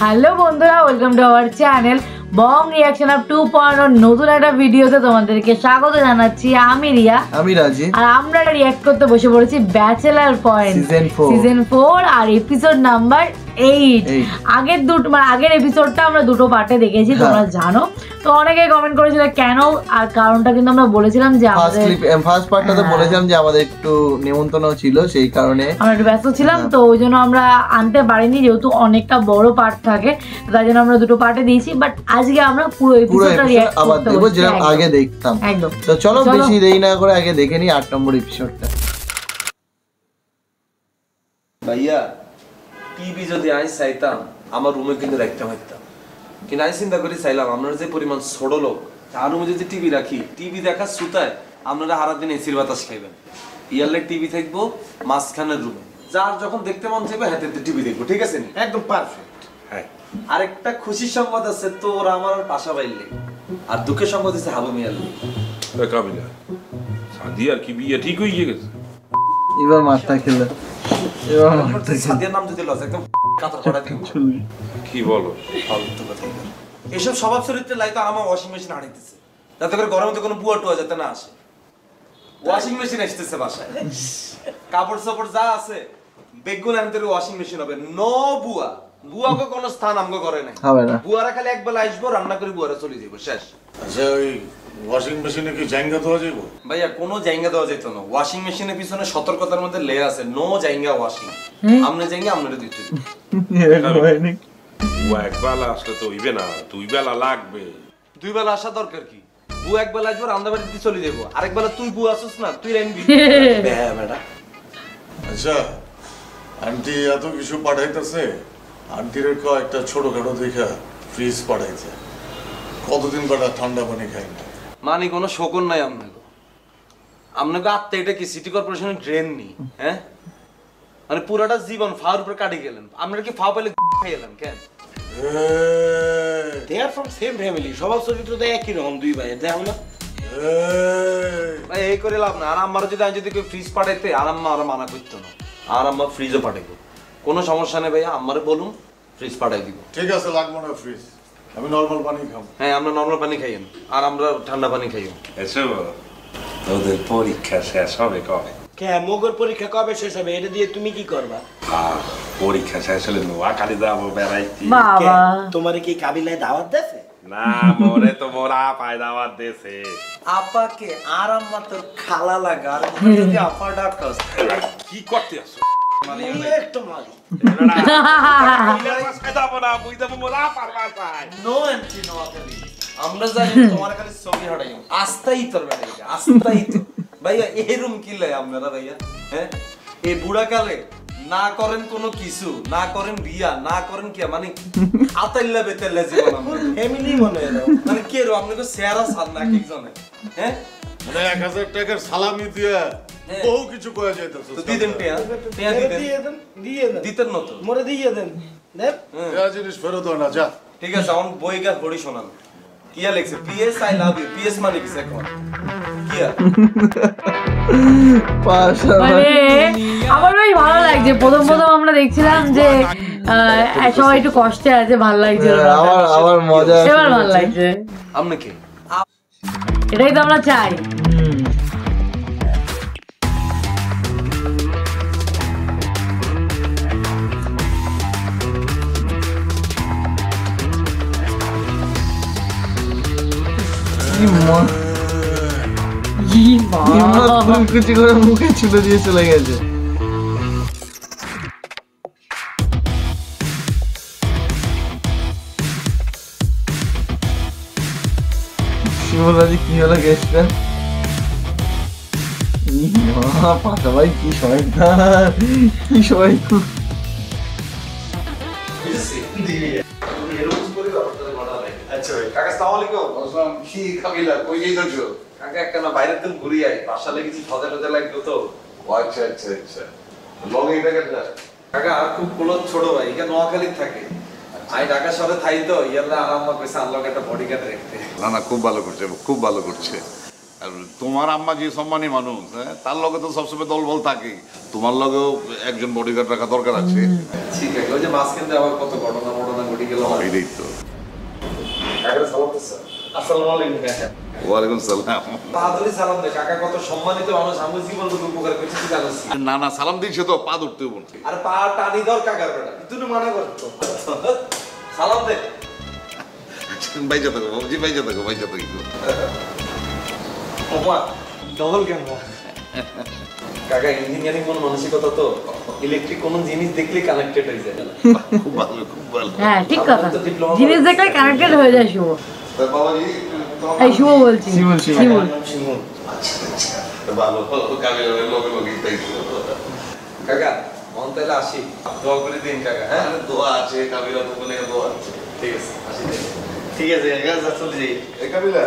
Hello বন্ধুরা, welcome to our channel Bong reaction of 2.0 নতুন একটা ভিডিওতে তোমাদেরকে স্বাগত জানাচ্ছি। আমি রিয়া, আমি রাজি, আর আমরা রিয়াক্ট করতে বসে পড়েছি ব্যাচেলার পয়েন্ট সিজন 4 আর এপিসোড নাম্বার 8। আগের এপিসোডটা আমরা দুটো পার্টে দেখেছি, তোমরা জানো। তো অনেকে কমেন্ট করেছিল কেন, আর কারণটা কিন্তু আমরা বলেছিলাম যে ফার্স্ট পার্টটাতে বলেছিলাম যে আমাদের একটু নিমন্ত্রণ ছিল, সেই কারণে আমরা একটু ব্যস্ত ছিলাম, তো ওই জন্য আমরা আনতে পারিনি, যেহেতু অনেকটা বড় পার্ট থাকে, তাই জন্য আমরা দুটো পার্টে দিয়েছি। বাট আজকে আমরা পুরো এপিসোডটা রিঅ্যাক্ট আবার দেখব, যেটা আগে দেখতাম। একদম। তো চলো বেশি দেরি না করে আগে দেখে নিই 8 নম্বর এপিসোডটা। ভাইয়া টিভি যদি আমি চাইতাম আমার রুমে কিন্তু রাখতে পারতাম, কিন্তু আমি চিন্তা করে চাইলাম আপনারা যে পরিমাণ ছোট লোক, তার রুমে যদি টিভি রাখি, টিভি দেখার সুতায় আপনারা সারাদিন এসির বাতাস খাইবেন। ইয়ারলাইট টিভি থাকবো মাঝখানের রুমে, যার যখন দেখতে মন চাইবে হাতে টিভি দেখবো, ঠিক আছে? একদম পারফেক্ট। হ্যাঁ, আরেকটা খুশির সংবাদ আছে, তো ওরা আমার পাশা পাইলে, আর দুঃখের সংবাদ আছে হাবু মিয়ালে কাবিলা সাদি আর কি বিয়ে ঠিক হয়ে গেছে। এবার মাথা খেলে, এবার মাথা সাদিয়ার নাম যদি লস একদম কাতর করা দিই। কি বলো? ফালতু কথা। এসব স্বভাব চরিত্রের লাই তো আমার ওয়াশিং মেশিন আড়াইতেছে, যাতে করে গরমে তো কোনো বুয়া টুয়া যাতে না আসে। ওয়াশিং মেশিন আসতেছে বাসায়, কাপড় সাপড় যা আছে বেগুন আনতে ওয়াশিং মেশিন হবে। নো বুয়া, বুয়াকে কোনো স্থান আমগো করে নাই, হবে না। বুয়ারা খালি একবেলা আসবো, রান্না করে বুয়ারা চলে যাবো, শেষ। আচ্ছা, ওই ওয়াশিং মেশিনে কি জায়গা দেওয়া যাবে? ভাইয়া কোনো জায়গা দেওয়া যেত না, ওয়াশিং মেশিনের পিছনে সতর্কতার মধ্যে লেখা আছে নো জায়গা ওয়াশিং। আমনে জায়গা আমনে দিতে ও এক বেলা আসলে তো হইবে না, 2 বেলা লাগবে। 2 বেলা আসা দরকার কি? বু এক বেলা আসবো, রান্না বাড়িতে চলে যাবো, আরেক বেলা তুই বু আসছিস না, তুই রানবি। হ্যাঁ ম্যাডাম। আচ্ছা, আন্টি এত কিছু পাঠাইতেছে, আন্টির একটা ছোটখাটো দেখা ফ্রিজ পাঠাইছে। কতদিন কাটা ঠান্ডা পানি খাই না, মানে কোনো শকুন নাই আপনাকে। আপনাকে আত্মা এটা কি সিটি কর্পোরেশনের ড্রেন নি? হ্যাঁ, মানে পুরাটা জীবন ফাওয়ার উপরে কাটি গেলেন। আপনারা কি ফাও পেলে খাই গেলেন কেন? They are from same family. স্বভাব চরিত্র তো একই রকম, দুই ভাই। দেখো না ভাই, এই করে লাভ না। আর আমার যদি আমি যদি ফ্রিজ পাঠাইতে, আর আম্মা আর মানা করতো না, আর আম্মা ফ্রিজও পাঠাইবো, কোনো সমস্যা নেই ভাইয়া। আমারে বলুন, ফ্রিজ পাঠাই দিব। ঠিক আছে, লাগবো না ফ্রিজ, আমি নরমাল পানি খাবো। হ্যাঁ, আমরা নরমাল পানি খাইয়েন, আর আমরা ঠান্ডা পানি খাইয়েন। এসো, তোদের পরীক্ষা শেষ হবে কবে? কে মোগর পরীক্ষা কবে শেষ হবে? এটা দিয়ে তুমি কি করবা? পরীক্ষা শেষ হলে নোয়াখালী যাবো বেড়াইতে। বাবা, তোমারে কি কাবিলায় দাওয়াত দেছে? না, মোরে তো মোরা পায় দাওয়াত দেছে। আপাকে আর আম্মা তোর খালা লাগা, আর আপা ডাক্তার কি করতে আসো? একটু মারি নো এন্ট্রি, নো আকালি। আমরা জানি তোমার খালি ছবি হটাই, আস্তাই তোর বেড়াই, আস্তাই তো। ভাইয়া এরম কি লাই আপনারা ভাইয়া? হ্যাঁ, এই বুড়া কালে না করেন কোনো কিছু, না করেন বিয়া, না করেন কি, মানে আতাইল্লা বেতাইল্লা জীবন আমরা ফ্যামিলি মনে হয়। মানে কে রো আপনাকে শেয়ারা সার না কি জানে? হ্যাঁ, মানে 1000 টাকার সালামি দিয়ে বহু কিছু করা যাইতেছে। তো দিদেন পেয়া, পেয়া দিদেন, দিয়ে দেন, দিতেন না তো মোরে দিয়ে দেন। দেন এই জিনিস ফেরত হয় না, যা। ঠিক আছে, আমার বইকার পড়ি শোনান। কিয়া লেখছে PS I love you, PS মানে কি এখন? কিয়া মানে আমার ভাই ভালো লাগছে। প্রথম আমরা দেখছিলাম যে সবাই একটু কষ্টে আছে, ভালো লাগছে। আবার মজা, এবার ভালো লাগছে। আপনি কি? এটাই তো আমরা চাই। কুচি করে মুখে ছুটে দিয়ে চলে গেছে। শিবরাজি কি হলো গেস্টটা? পাতা ভাই কি শয়তান, কি শয়তান। আচ্ছা ভাই, কাকা আসসালামু আলাইকুম। আসসালাম। কি কাবিলা, কই যাইতেছো? কাকা একটা না বাইরের দিন ঘুরি আই, বাসা লেগেছি, ফজা টজা লাগলো তো। আচ্ছা আচ্ছা আচ্ছা, লং এটা কেটে। কাকা আর খুব ক্লোজ ছোট ভাই, এখানে নোয়াখালী থাকে। আমি ঢাকা শহরে থাই তো, ইয়াল্লা আরাম কইছে আল্লাহকে একটা বডিগার্ড রাখতে। না না, খুব ভালো করছে, খুব ভালো করছে। আর তোমার আম্মা যে সম্মানী মানুষ, হ্যাঁ, তার লগে তো সবসময় দলবল থাকে, তোমার লগেও একজন বডিগার্ড রাখা দরকার আছে। ঠিক আছে, ওই যে মাঝখানে আবার কত ঘটনা ঘটে গেল। এটাই তো। কাকার সালাম দিছে। আসসালামু আলাইকুম কাকা। ওয়ালাইকুম সালাম। বাহাদুরি সালাম দে কাকা, কত সম্মানিত মানুষ, আমি জীবন কত উপকার করছি তুই জানিস। না না, সালাম দিয়েছে তো, পা ধরতে বলছে। আর পা টানি ধর কাকার বেটা, তুই মানা করতো। সালাম দে। বাইজা থাকো বাবুজি, বাইজা থাকো, বাইজা থাকো। ওমা ডবল ক্যামেরা। কাকা ইঞ্জিনিয়ারিং কোন মানসিকতা তো, ইলেকট্রিক কোন জিনিস দেখলে কানেক্টেড হয়ে যায়। খুব ভালো, খুব ভালো। হ্যাঁ ঠিক কথা, জিনিস দেখলে কানেক্টেড হয়ে যায় শুভ। বাবাজি এই শুভ বলছি, শিমুল, শিমুল। শিমুল। ভালো, কাবিলের লগে লগে তাই তো। কাকা মন তাইলে আসি, দোয়া করে দিন কাকা। হ্যাঁ আরে দোয়া আছে, কাবিলা তো বলে দোয়া আছে। ঠিক আছে, আসি। ঠিক আছে কাকা, চলে যাই। এই কাবিলা,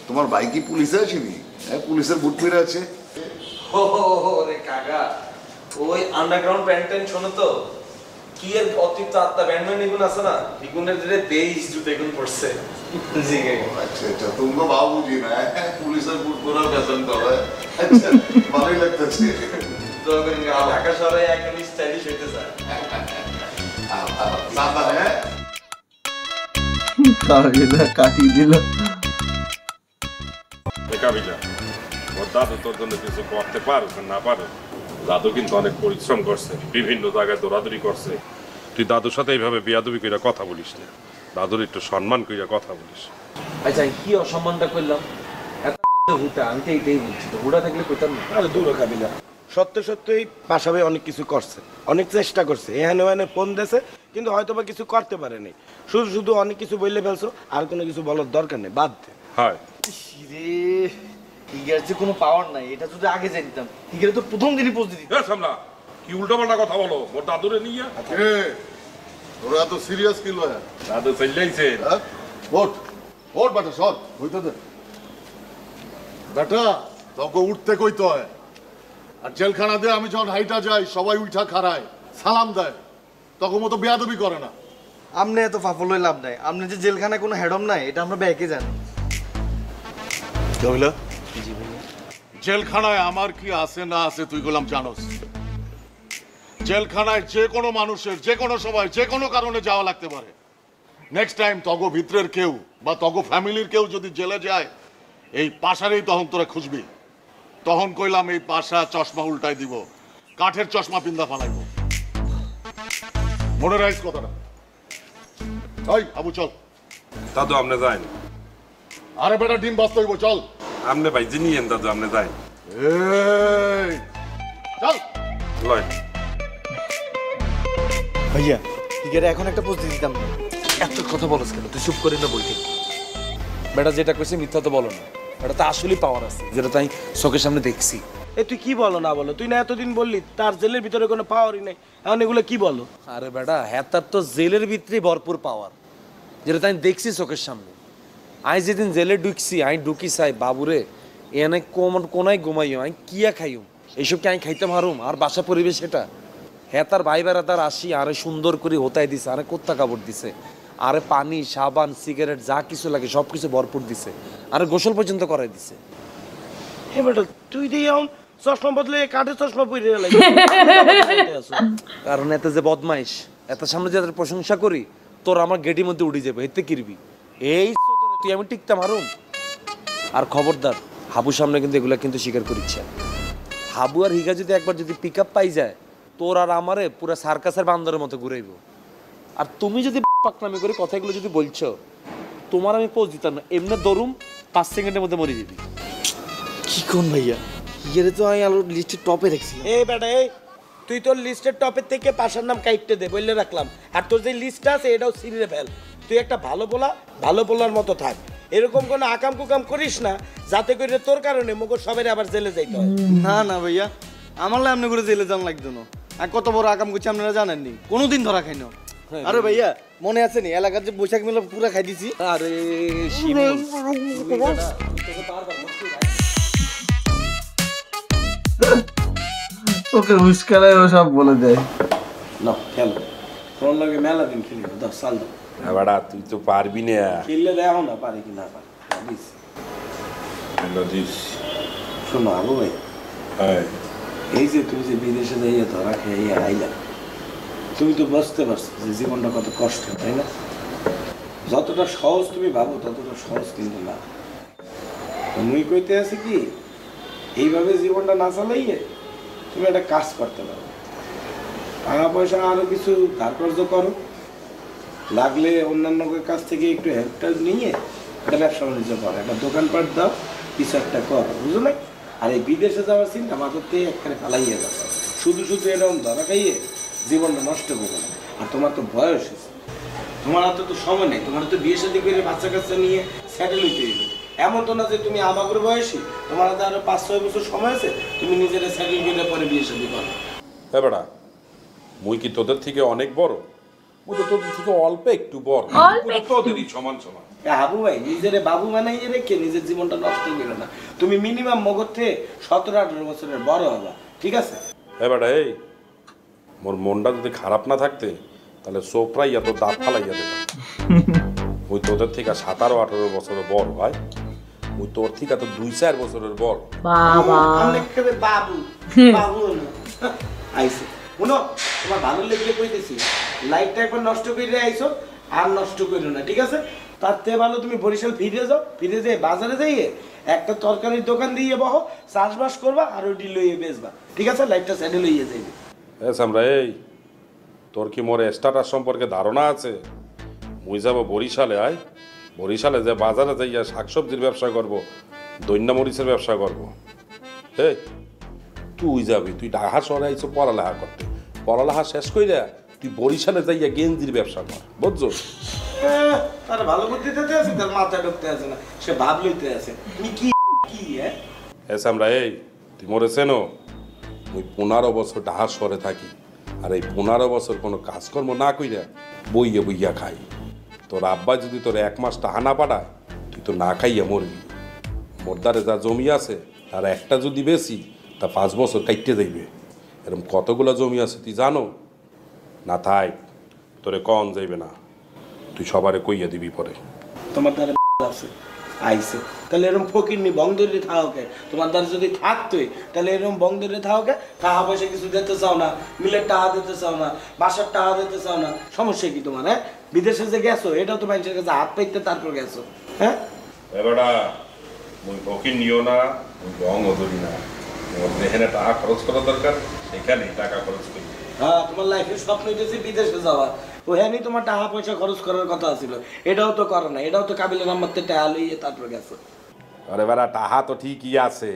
তোমার ভাই কি পুলিশে আসেনি? হ্যাঁ, পুলিশের বুট পরে আছে। রে কাকা, ওই আন্ডারগ্রাউন্ড প্যান্টেন শোনো তো, কি এর অতিরিক্ত আত্মা ব্যান্ডম্যান এগুন আছে না, এগুনের যে 23 জুতো এগুন পড়ছে। জি কাকা। আচ্ছা আচ্ছা, তুমি তো বাবুজি না, পুলিশের বুট পরা বেতন করে। আচ্ছা, ভালোই লাগতেছে। দোয়া করেন কাকা, ঢাকা শহরে একদম স্টাইলিশ হইতে চায়। সাবধানে। কাটিয়ে দিল। কাবিলা, ওর দাদু তোর জন্য কিছু করতে পারো না পারো, দাদু কিন্তু অনেক পরিশ্রম করছে, বিভিন্ন জায়গায় দৌড়াদৌড়ি করছে। তুই দাদুর সাথে এইভাবে বিয়াদবি কইরা কথা বলিস না, দাদুর একটু সম্মান কইরা কথা বলিস। আচ্ছা কি অসম্মানটা করলাম? এত হুটা, আমি তো এইটাই বলছি, তো হুটা থাকলে কইতাম না। আরে দূর কাবিলা, সত্য সত্যই পাশাবে অনেক কিছু করছে, অনেক চেষ্টা করছে, এখানে ওখানে ফোন দিয়েছে, কিন্তু হয়তো বা কিছু করতে পারেনি। শুধু শুধু অনেক কিছু বললে ফেলছো, আর কোনো কিছু বলার দরকার নেই, বাদ দে। হয় রে হিগার যে কোনো পাওয়ার নাই, এটা যদি আগে জানতাম হিগারে তো প্রথম দিনই পৌঁছে দিত। সামনা কি উল্টো পাল্টা কথা বলো, ওর দাদুরে নিয়ে। এ, তোরা এত সিরিয়াস কি লয়? দাদু চললেইছে। হ্যাঁ? ওঠ, ওঠ বেটা, সর, হইতে দে। বেটা, তোকে উঠতে কইতে হয়। আর জেলখানা দিয়ে আমি যখন হাইটা যাই, সবাই উঠা খাড়ায়, সালাম দেয়, তখন মতো বেয়াদবি করে না। আমনে এত ফাফল হয়ে লাভ নাই, আমনে যে জেলখানায় কোনো হেডম নাই এটা আমরা ব্যাকে জানি। কবিলা, জেলখানায় আমার কি আছে না আছে তুই গোলাম জানোস। জেলখানায় যে কোনো মানুষের যে কোনো সময় যে কোনো কারণে যাওয়া লাগতে পারে। নেক্সট টাইম তগো ভিতরের কেউ বা তগো ফ্যামিলির কেউ যদি জেলে যায়, এই পাশারেই তখন তোরা খুঁজবি। তখন কইলাম এই পাশা চশমা উল্টাই দিব, কাঠের চশমা পিন্দা ফালাইব। মনে রাখিস কথাটা। ওই আবু চল। দাদু আপনি যাই, আরে বেটা ডিম বাস্ত হইব, চল। আপনি ভাই জিনিয়েন দাদু, আপনি যাই। এই চল। লয় ভাইয়া হিগারে এখন একটা পৌঁছে দিতাম না। এত কথা বলছ কেন? তুই চুপ করে না বইতে। বেটা যেটা কইছে মিথ্যা তো বলো না, এটা তো আসলেই পাওয়ার আছে, যেটা তাই চোখের সামনে দেখছি। এ তুই কি বলো না বলো, তুই না এতদিন বললি তার জেলের ভিতরে কোনো পাওয়ারই নেই, এখন এগুলো কি বলো? আরে বেটা হ্যাঁ, তার তো জেলের ভিতরে ভরপুর পাওয়ার, যেটা তাই দেখছি চোখের সামনে। আই যেদিন জেলে ঢুকছি, আই ঢুকি চাই বাবুরে এনে কোনায় ঘুমাইও, আই কিয়া খাইও, এইসব কি আমি খাইতে মারুম? আর বাসা পরিবেশ এটা। হ্যাঁ তার ভাই বেড়া তার আসি আরে সুন্দর করে হোতায় দিছে, আরে কোত্তা কাপড় দিছে, আরে পানি সাবান সিগারেট যা কিছু লাগে সব কিছু ভরপুর দিছে, আরে গোসল পর্যন্ত করাই দিছে। হে বেটা তুই দিয়ে এখন চশমা বদলে কাঠের চশমা পরে লাগে। কারণ এতে যে বদমাইশ, এত সামনে যে এদের প্রশংসা করি, তোর আমার গেটির মধ্যে উঠে যাবে, এতে কিরবি এই চোদনে তুই আমি টিকতাম হারুম। আর খবরদার হাবুর সামনে কিন্তু এগুলা কিন্তু স্বীকার করিচ্ছে। হাবু আর হিগা যদি একবার যদি পিক আপ পাই যায়, তোর আর আমারে পুরা সার্কাসের বান্দরের মতো ঘুরাইব। আর তুমি যদি পাকনামি করে কথাগুলো যদি বলছো, তোমার আমি পোজ দিতাম না, এমনি দরুম 5 সেকেন্ডের মধ্যে মরে যাবি। কি কোন ভাইয়া হিগারে তো আমি আলোর লিস্টের টপে দেখছি। এই বেটা এই তুই তোর লিস্টের টপের থেকে পাশার নাম কাইটতে দে বললে রাখলাম, আর তোর যে লিস্ট আছে এটাও সিরিয়ে ফেল। তুই একটা ভালো বলার মতো থাক, এরকম কোনো আকাম কুকাম করিস না যাতে করে তোর কারণে মুখর সবাই আবার জেলে যাইতে হয়। না না ভাইয়া, আমার লাই আপনি করে জেলে যান লাগতো না। আর কত বড় আকাম করছি আপনারা জানেননি, কোনোদিন ধরা খাই না। আরে ভাইয়া মনে আছে নি এলাকার যে বৈশাখ মেলা পুরা খাই দিছি। আরে শিমুল, ওকে উস্কালায় ও সব বলে দেয়। না খেলো তোর লাগে মেলা দিন খেলি 10 সাল বাড়া তুই তো পারবি না। খেললে দেখো না পারে কি না পারে। নাজিস শোনো আবু ভাই, হ্যাঁ এই যে তুমি যে বিদেশে যাইয়া ধরা খেয়ে আইলা, তুমি তো বুঝতে পারছো যে জীবনটা কত কষ্ট, তাই না? যতটা সহজ তুমি ভাবো ততটা সহজ কিন্তু না। মুই কইতে আছি কি, এইভাবে জীবনটা না চালাইয়ে তুমি একটা কাজ করতে পারো, টাকা পয়সা আরো কিছু ধার কর্জ করো, লাগলে অন্যান্য কাছ থেকে একটু হেল্প নিয়ে একটা ব্যবসা বাণিজ্য করো, একটা দোকানপাট দাও, কিছু একটা করো, বুঝো না? আর এই বিদেশে যাওয়ার চিন্তা মাথাতে একখানে ফালাইয়ে যাবে, শুধু শুধু এরকম ধরা খাইয়ে জীবনটা নষ্ট করবে না। আর তোমার তো বয়স হয়েছে, তোমার হাতে তো সময় নেই, তোমার তো বিয়ে শাদী করে বাচ্চা কাচ্চা নিয়ে সেটেল হইতে হবে। এমন তো না যে তুমি আমাদের বয়সী, তোমার হাতে আরো 5-6 বছর সময় আছে, তুমি নিজেরা সেটেল করে পরে বিয়ে শাদী করো। হ্যাঁ বেটা, মুই কি তোদের থেকে অনেক বড়? মুই তো তোদের থেকে অল্প একটু বড়, তোদেরই সমান সমান। হাবু ভাই, নিজের বাবু বানাইয়ে রেখে নিজের জীবনটা নষ্ট করো না। তুমি মিনিমাম মগর থেকে 17-18 বছরের বড় হবা, ঠিক আছে? হ্যাঁ বেটা, এই মোর মনটা যদি খারাপ না থাকতে তাহলে চোপড়াইয়া তোর দাঁত ফালাইয়া দিতাম। মুই তোদের থেকে 17-18 বছরের বড় ভাই, মুই তোর থেকে তো 2-4 বছরের বড়। বাবা বাবু বাবু আইসে শুনো, তোমার ভালো লেগে কইতেছি, লাইফটা একবার নষ্ট করে আইসো, আর নষ্ট করো না, ঠিক আছে? তার থেকে ভালো তুমি বরিশাল ফিরে যাও, ফিরে যেয়ে বাজারে যাইয়ে একটা তরকারির দোকান দিয়ে বহো, চাষবাস করবা আর ওটি লইয়ে বেচবা, ঠিক আছে? লাইফটা সেটেল হইয়ে যাইবে। আমরা এই তোর কি মোর স্ট্যাটাস সম্পর্কে ধারণা আছে? মুই যাব বরিশালে, আয় বরিশালে যে বাজারে যাইয়া শাকসবজির ব্যবসা করব, দৈন্য মরিচের ব্যবসা করব। এই তুই যাবি, তুই ঢাকা শহরে আইছো পড়ালেখা করতে, পড়ালেখা শেষ কইরা তুই বরিশালে যাইয়া গেঞ্জির ব্যবসা কর, বুঝছো? তার ভালো বুদ্ধিতে আছে, তার মাথায় ঢুকতে আছে না, সে ভাব লইতে আছে। তুমি কি কি আমরা এই তুই মরে চেনো? মুই 15 বছর ঢাকা শহরে থাকি, আর এই 15 বছর কোনো কাজকর্ম না কইরা বইয়া বইয়া খাই। তোর আব্বা যদি তোর 1 মাস টাকা না পাঠায়, তুই তো না খাইয়া মরবি। মোরদারে যা জমি আছে তার একটা যদি বেশি, তা 5 বছর কাইটে যাইবে। এরকম কতগুলো জমি আছে তুই জানো না? থাই তোরে কন যাইবে না, তুই সবারে কইয়া দিবি পরে। তোমার দ্বারা আছে আইসে, তাহলে এরকম ফকিরনি বংদরে থাকোকে, তোমার দ্বারা যদি থাকতোই তাহলে এরকম বংদরে থাকোকে, টাকা পয়সা কিছু দিতে চাও না, মিলের টাকা দিতে চাও না, বাসার টাকা দিতে চাও না, সমস্যা কি তোমার? হ্যাঁ, বিদেশে যে গেছো এটাও তো মানুষের কাছে হাত পাইতে তারপর গেছো। হ্যাঁ এবারটা মুই ফকির নিও না, মুই বঙ্গ ধরি না, মোর যেখানে টাকা খরচ করা দরকার সেখানেই টাকা খরচ করি। হ্যাঁ, তোমার লাইফের স্বপ্ন হইতেছে বিদেশে যাওয়া, ওখানেই তোমার টাকা পয়সা খরচ করার কথা ছিল, এটাও তো করো না, এটাও তো কাবিলের নাম্বারতে টাকা লইয়ে তারপর গেছো। আরে বেড়া, টাহা তো ঠিকই আছে,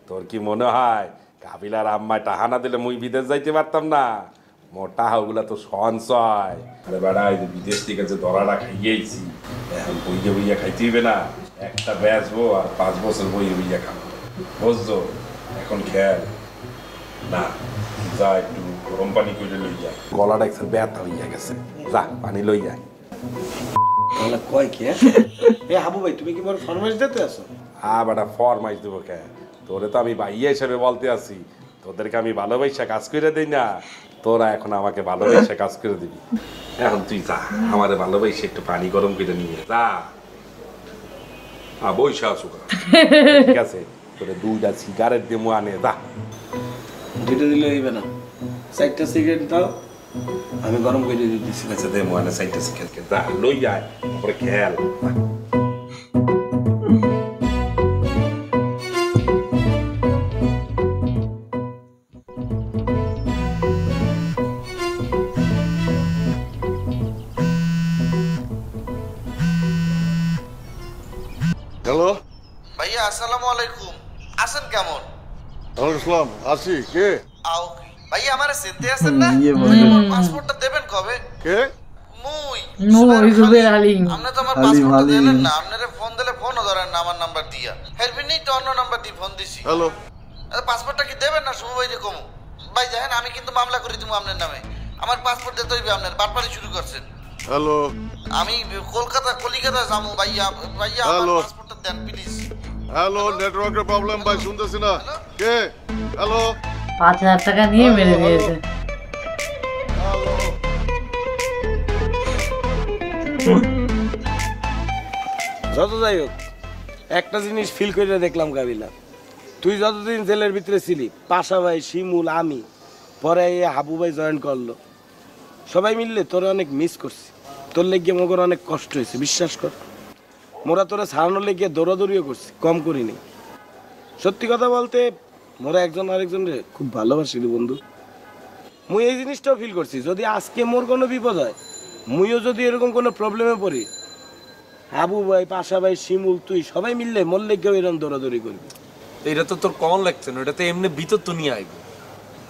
তোর কি মনে হয় কাবিলার আম্মায় টাহা না দিলে মুই বিদেশ যাইতে পারতাম না? মোর টাহা ওগুলা তো সঞ্চয়। আরে বেড়া, এই যে বিদেশ থেকে যে দরাটা খাইয়েছি, এখন বইয়ে বইয়া খাইতে হইবে না, একটা বেচবো আর 5 বছর বইয়ে বইয়া খাবো, বুঝছো? এখন খেয়াল না, যা একটু গরম পানি করে লই যা, গলাটা একটু ব্যথা হইয়া গেছে, যা পানি লই যায়। তাহলে কয় কি? এ হাবু ভাই, তুমি কি মোর ফরমাইশ দিতে আছো? বেটা ফরমাইশ দেবো কে? তোরে তো আমি ভাইয়া হিসেবে বলতে আছি, তোদেরকে আমি ভালোবাসা কাজ করে দিই না, তোরা এখন আমাকে ভালোবাসা কাজ করে দিবি। এখন তুই যা, আমারে ভালোবাসা একটু পানি গরম করে নিয়ে যা, বৈশা আছো, ঠিক আছে? তোরে 2টা সিগারেট দেবো, আনে যা। 2টা দিলে হইবে না, 4টা সিগারেট দাও, আমি গরম করে দিতেছি। আচ্ছা দে মোয়ানে 4টা সিগারেট যা লই যায়, তারপরে খেয়াল। হ্যালো ভাইয়া, আসসালামু আলাইকুম। আছেন কেমন? ইসলাম আসি। কে? ভাইয়া আমারে চিনতে আছেন না? পাসপোর্টটা দেবেন কবে? কে? মুই জুবের আলী। আপনি তো আমার পাসপোর্টটা দিলেন না, আপনারে ফোন দিলে ফোনও ধরেন না আমার নাম্বার দিয়া, হেরবিন নেই তো অন্য নাম্বার দিয়ে ফোন দিছি। হ্যালো, পাসপোর্টটা কি দেবেন না? শুভ ভাই কম ভাই, দেখেন আমি কিন্তু মামলা করে দিব আপনার নামে, আমার পাসপোর্ট দিতে হইবে। আপনার বাটপারি শুরু করছেন। হ্যালো, আমি কলিকাতা যাবো ভাইয়া, ভাইয়া আমার পাসপোর্টটা দেন প্লিজ। হ্যালো, নেটওয়ার্কের প্রবলেম ভাই, শুনতেছি না। কে? হ্যালো, 5000 টাকা নিয়ে মেরে দিয়েছে। যত যাই হোক, একটা জিনিস ফিল করে দেখলাম কাবিলা, তুই যতদিন জেলের ভিতরে ছিলি, পাশা ভাই, শিমুল, আমি, পরে এই হাবু ভাই জয়েন করলো, সবাই মিললে তোরা অনেক মিস করছি। তোর লেগে মোর অনেক কষ্ট হয়েছে, বিশ্বাস কর। মোরা তোরা ছাড়ানোর লেগে দৌড়াদৌড়িও করছি, কম করিনি। সত্যি কথা বলতে মোরা একজন আরেকজনের খুব ভালোবাসি রে বন্ধু। মুই এই জিনিসটাও ফিল করছি, যদি আজকে মোর কোনো বিপদ হয়, মুইও যদি এরকম কোনো প্রবলেমে পড়ি, হাবু ভাই, পাশা ভাই, শিমুল, তুই সবাই মিললে মোর লেগেও এরকম দৌড়াদৌড়ি করবি। এটা তো তোর কমন লাগছে না, এটা তো এমনি ভিতর তো নিয়ে আইব।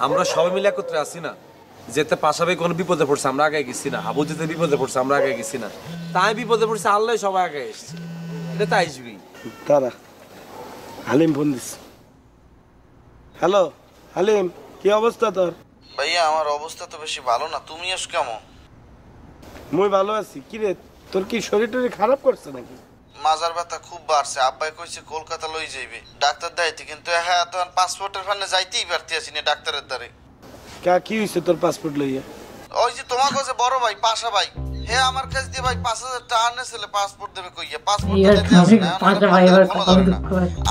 আমরা সবাই মিলে একত্রে আসি না, যেতে পাশাপাশি কোনো বিপদে পড়ছে আমরা আগে গেছি না, হাবু যেতে বিপদে পড়ছে আমরা আগে গেছি না, তাই বিপদে পড়ছে আল্লাহ সবাই আগে এসছে, এটা তো আসবি। তারা হালিম ফোন দিস। হ্যালো হালিম, কি অবস্থা তোর? ভাইয়া আমার অবস্থা তো বেশি ভালো না, তুমি আস কেমন? মুই ভালো আছি। কিরে তোর কি শরীর টরীর খারাপ করছে নাকি? মাজার ব্যথা খুব বাড়ছে, আব্বাই কইছে কলকাতা লই যাইবে ডাক্তার দাইতে, কিন্তু হ্যাঁ তো পাসপোর্টের ফান্ডে যাইতেই পারতি আছি না ডাক্তারের দ্বারে। কি হয়েছে তোর পাসপোর্ট লইয়া? ওই যে তোমাকে যে বড় ভাই পাশা ভাই, হে আমার কাছে দিয়ে ভাই 5,000 টাকা আনেছিলে পাসপোর্ট দেবে কইয়া, পাসপোর্ট দিতে আসে না,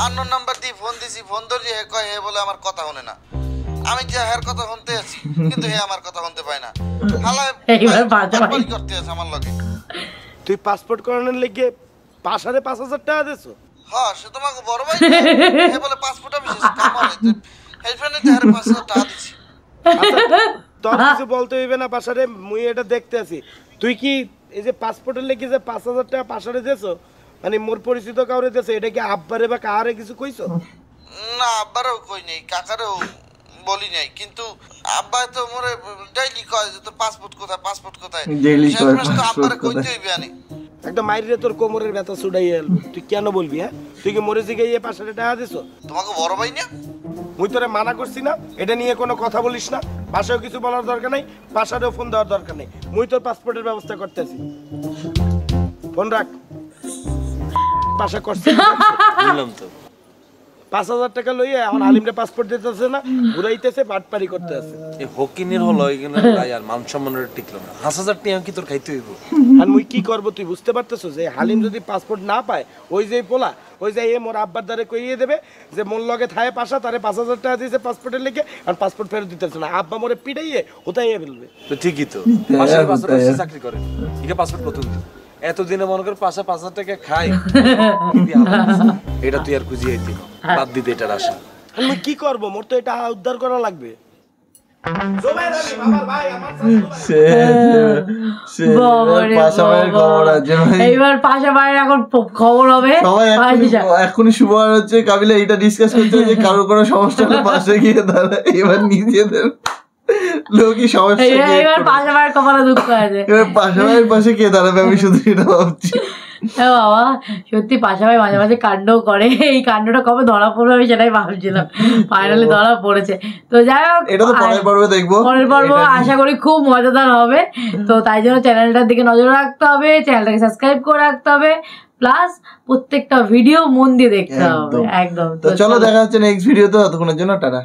আননোন নাম্বার দিয়ে ফোন দিছি, ফোন ধরি হে কয় হে বলে আমার কথা শুনে না। আমি যে হের কথা শুনতে আছি কিন্তু হে আমার কথা শুনতে পায় না, হালায় বাড়ি করতে আছে আমার লগে। তুই পাসপোর্ট করানোর লেগে পাশারে 5,000 টাকা দিছো? হ্যাঁ সে তোমাকে বড় ভাই, হে বলে পাসপোর্ট অফিসে কামারে হেল্পলাইনে তে হের 5,000 টাকা দিছি। তোর কিছু বলতে হইবে না পাশারে, মুই এটা দেখতে আছি। তুই কি এই যে পাসপোর্টের লেগে যে 5,000 টাকা পাশারে দিছো, মানে মোর পরিচিত কাউরে দিছো, এটা কি আব্বারে বা কারে কিছু কইছো? না আব্বারও কই নাই, কাকারও বলি নাই, কিন্তু আব্বা তো মোরে ডেইলি কয় যে তোর পাসপোর্ট কোথায়, পাসপোর্ট কোথায়, ডেইলি কয় তো আব্বারে কইতে হইবে আনি। একটা মাইরে তোর কোমরের ব্যথা ছুটাই এল, তুই কেন বলবি? হ্যাঁ তুই কি মরে জিগাইয়ে পাশারে টাকা দিছো? তোমাকে বড় ভাই না মুই তোরে মানা করছি না এটা নিয়ে কোনো কথা বলিস না, পাশেও কিছু বলার দরকার নাই, পাশারেও ফোন দেওয়ার দরকার নেই। মুই তোর পাসপোর্টের ব্যবস্থা করতেছি, ফোন রাখ। পাশা করছি বললাম তো 5,000 টাকা লইয়া এখন আলিমরে পাসপোর্ট দিতেছে না, ঘুরাইতেছে, বাটপারি করতে আছে। এই হকিনের হলো এখানে আর মান সম্মানের টিকলো না। 5,000 টাকা কি তোর খাইতে হইব? আর মুই কি করব তুই বুঝতে পারতেছো যে হালিম যদি পাসপোর্ট না পায়, ওই যে পোলা ওই যে এ মোর আব্বার দ্বারে কইয়ে দেবে যে মোর লগে থায়ে পাশা, তারে 5,000 টাকা দিয়েছে পাসপোর্টের লেগে, আর পাসপোর্ট ফেরত দিতেছে না, আব্বা মোরে পিটাইয়ে হোতাইয়ে ফেলবে। তো ঠিকই তো, পাশের পাসপোর্ট চাকরি করে, এটা পাসপোর্ট কত দিন এতদিনে মনে কর 5,000 টাকা খাই, এটা তুই আর খুঁজিয়ে আইতি বাদ দিতে এটার আশা। আমি কি করব, মোর তো এটা উদ্ধার করা লাগবে। এইবার পাশাপাশি এখন খবর হবে, এখনই শুভ হচ্ছে কাবিলা এটা ডিসকাস করতে যে কারো কোনো সমস্যা হলে পাশে গিয়ে দাঁড়া, এবার নিজেদের লোকই সমস্যা, এবার পাশাপাশি কপালে দুঃখ আছে, এবার পাশাপাশির পাশে কে দাঁড়াবে আমি শুধু এটা ভাবছি। হ্যাঁ বাবা সত্যি পাশাপাশি মাঝে মাঝে কাণ্ডও করে, এই কাণ্ডটা কবে ধরা পড়বে আমি সেটাই ভাবছিলাম, ফাইনালি ধরা পড়েছে। তো যাই হোক এটা তো পরের পর্বে দেখবো, পরের পর্ব আশা করি খুব মজাদার হবে। তো তাই জন্য চ্যানেলটার দিকে নজর রাখতে হবে, চ্যানেলটাকে সাবস্ক্রাইব করে রাখতে হবে, প্লাস প্রত্যেকটা ভিডিও মন দিয়ে দেখতে হবে একদম। তো চলো দেখা হচ্ছে নেক্সট ভিডিওতে, ততক্ষণের জন্য টাটা।